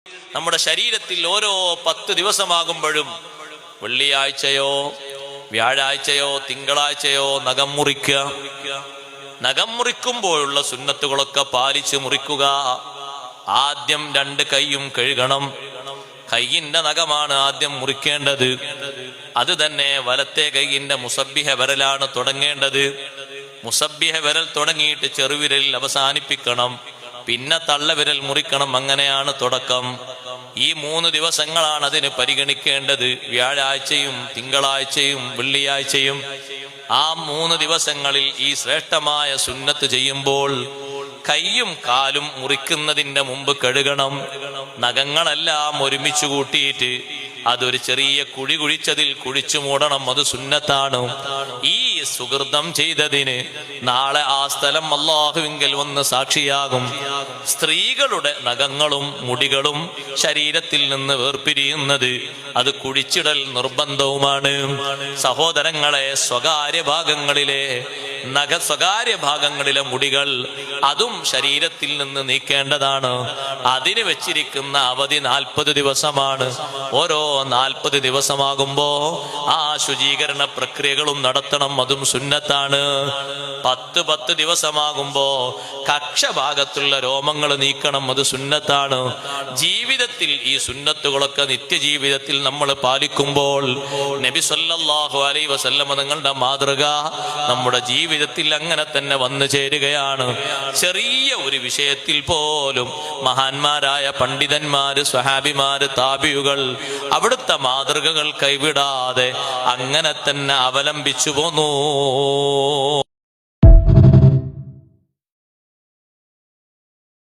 നമ്മുടെ ശരീരത്തിൽ ഓരോ 10 ദിവസമാകുമ്പോഴും വെള്ളിയാഴ്ചയോ വ്യാഴാഴ്ചയോ തിങ്കളാഴ്ചയോ നഖം മുറിക്കുക. നഖം മുറിക്കുമ്പോഴുള്ള സുന്നത്തുകളൊക്കെ പാലിച്ച് മുറിക്കുക. ആദ്യം 2 കൈയും കഴുകണം. കൈയിന്റെ നഖമാണ് ആദ്യം മുറിക്കേണ്ടത്. അത് തന്നെ വലത്തെ കൈയിന്റെ മുസബ്ബിഹ വിരലാണ് തുടങ്ങേണ്ടത്. മുസബ്ബിഹ വിരൽ തുടങ്ങിയിട്ട് ചെറുവിരലിൽ അവസാനിപ്പിക്കണം. പിന്നെ തള്ളവിരൽ മുറിക്കണം. അങ്ങനെയാണ് തുടക്കം. ഈ 3 ദിവസങ്ങളാണ് അതിന് പരിഗണിക്കേണ്ടത്. വ്യാഴാഴ്ചയും തിങ്കളാഴ്ചയും വെള്ളിയാഴ്ചയും. ആ 3 ദിവസങ്ങളിൽ ഈ ശ്രേഷ്ഠമായ സുന്നത്ത് ചെയ്യുമ്പോൾ കൈയും കാലും മുറിക്കുന്നതിന്റെ മുമ്പ് കഴുകണം. നഖങ്ങളെല്ലാം ഒരുമിച്ച് കൂട്ടിയിട്ട് അതൊരു ചെറിയ കുഴി കുഴിച്ചതിൽ കുഴിച്ചു മൂടണം. അത് സുന്നത്താണ്. ഈ സുഹൃതം ചെയ്തതിന് നാളെ ആ സ്ഥലം അല്ലാഹുവിങ്കൽ വന്ന് സാക്ഷിയാകും. സ്ത്രീകളുടെ നഖങ്ങളും മുടികളും ശരീരത്തിൽ നിന്ന് വേർപിരിയുന്നത് അത് കുഴിച്ചിടൽ നിർബന്ധവുമാണ്. സഹോദരങ്ങളെ, സ്വകാര്യ ഭാഗങ്ങളിലെ സ്വകാര്യ ഭാഗങ്ങളിലെ മുടികൾ അതും ശരീരത്തിൽ നിന്ന് നീക്കേണ്ടതാണ്. അതിന് വെച്ചിരിക്കുന്ന അവധി 40 ദിവസമാണ്. ഓരോ 40 ദിവസമാകുമ്പോ ആ ശുചീകരണ പ്രക്രിയകളും നടത്തണം. അതും സുന്നത്താണ്. 10 ദിവസമാകുമ്പോ കക്ഷഭാഗത്തുള്ള രോമങ്ങൾ നീക്കണം. അത് സുന്നത്താണ്. ജീവിതത്തിൽ ഈ സുന്നത്തുകളൊക്കെ നിത്യജീവിതത്തിൽ നമ്മൾ പാലിക്കുമ്പോൾ നബി സല്ലല്ലാഹു അലൈഹി വസല്ലം തങ്ങളുടെ മാതൃക നമ്മുടെ ജീവിതത്തിൽ അങ്ങനെ തന്നെ വന്നു ചേരുകയാണ്. ചെറിയ ഒരു വിഷയത്തിൽ പോലും മഹാന്മാരായ പണ്ഡിതന്മാര്, സ്വഹാബിമാര്, താബിയുകൾ അവിടുത്തെ മാതൃകകൾ കൈവിടാതെ അങ്ങനെ തന്നെ അവലംബിച്ചു പോന്നു.